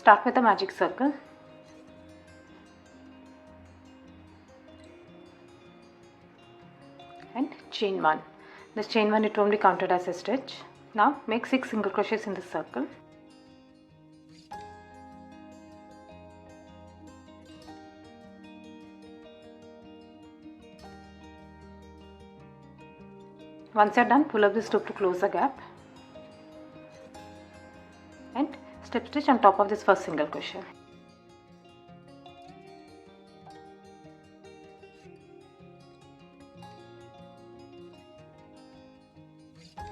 Start with a magic circle and chain 1. This chain 1, it won't be counted as a stitch. Now make 6 single crochets in the circle. Once you are done, pull up this loop to close the gap and slip stitch on top of this first single crochet.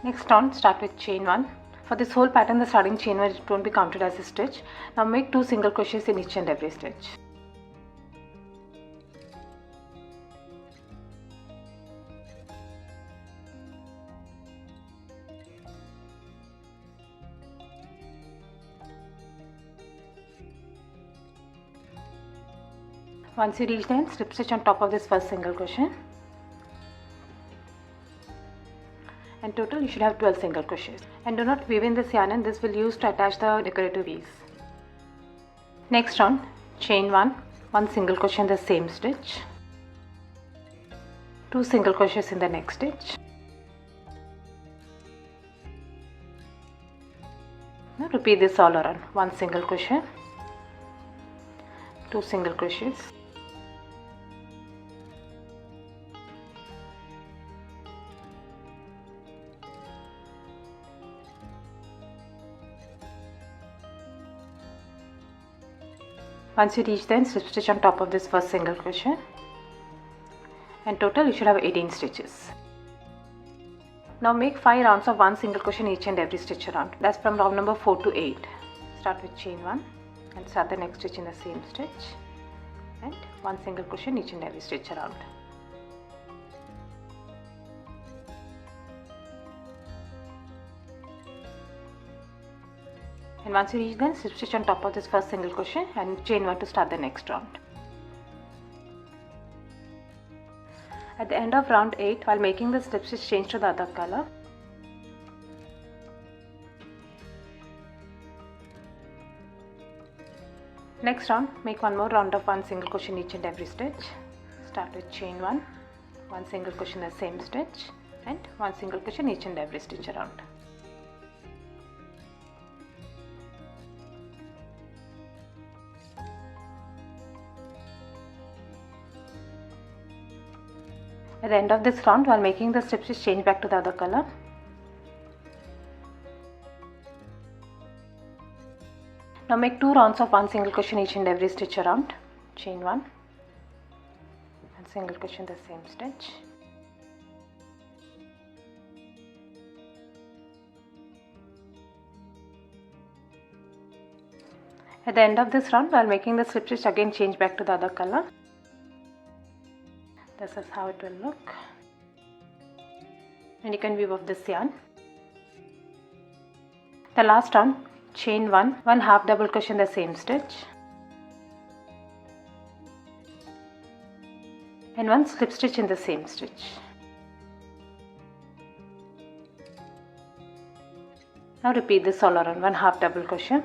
Next on, start with chain 1. For this whole pattern, the starting chain 1, it won't be counted as a stitch. Now make 2 single crochets in each and every stitch. Once you reach the end, slip stitch on top of this first single crochet. And total you should have 12 single crochets. And do not weave in this yarn, and this will use to attach the decorative piece. Next on, chain 1, 1 single crochet in the same stitch, 2 single crochets in the next stitch. Now repeat this all around. 1 single crochet, 2 single crochets, once you reach the end, slip stitch on top of this first single crochet, and total you should have 18 stitches. Now make 5 rounds of 1 single crochet in each and every stitch around. That's from round number 4 to 8. Start with chain 1 and start the next stitch in the same stitch, and 1 single crochet in each and every stitch around. And once you reach then, slip stitch on top of this first single crochet and chain 1 to start the next round. At the end of round 8, while making the slip stitch, change to the other color. Next round, make 1 more round of 1 single crochet in each and every stitch. Start with chain 1, 1 single crochet in the same stitch, and 1 single crochet in each and every stitch around. At the end of this round, while making the slip stitch, change back to the other color. Now make 2 rounds of 1 single crochet in each and every stitch around. Chain 1 and single crochet in the same stitch. At the end of this round, while making the slip stitch, again change back to the other color. This is how it will look, and you can weave off this yarn. The last round, chain 1, 1 half double crochet in the same stitch, and 1 slip stitch in the same stitch. Now repeat this all around. 1 half double crochet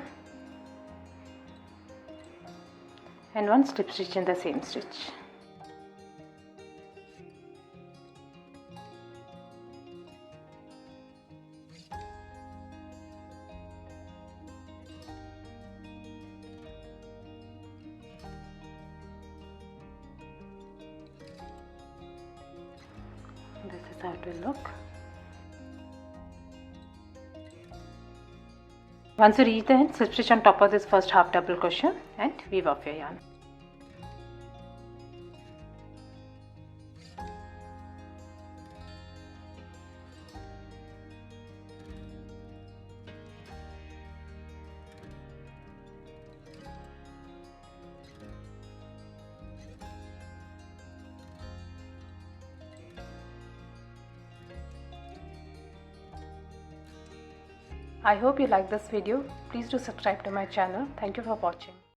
and 1 slip stitch in the same stitch. This is how it will look. Once you reach the end, slip stitch on top of this first half double crochet and weave off your yarn. I hope you like this video. Please do subscribe to my channel. Thank you for watching.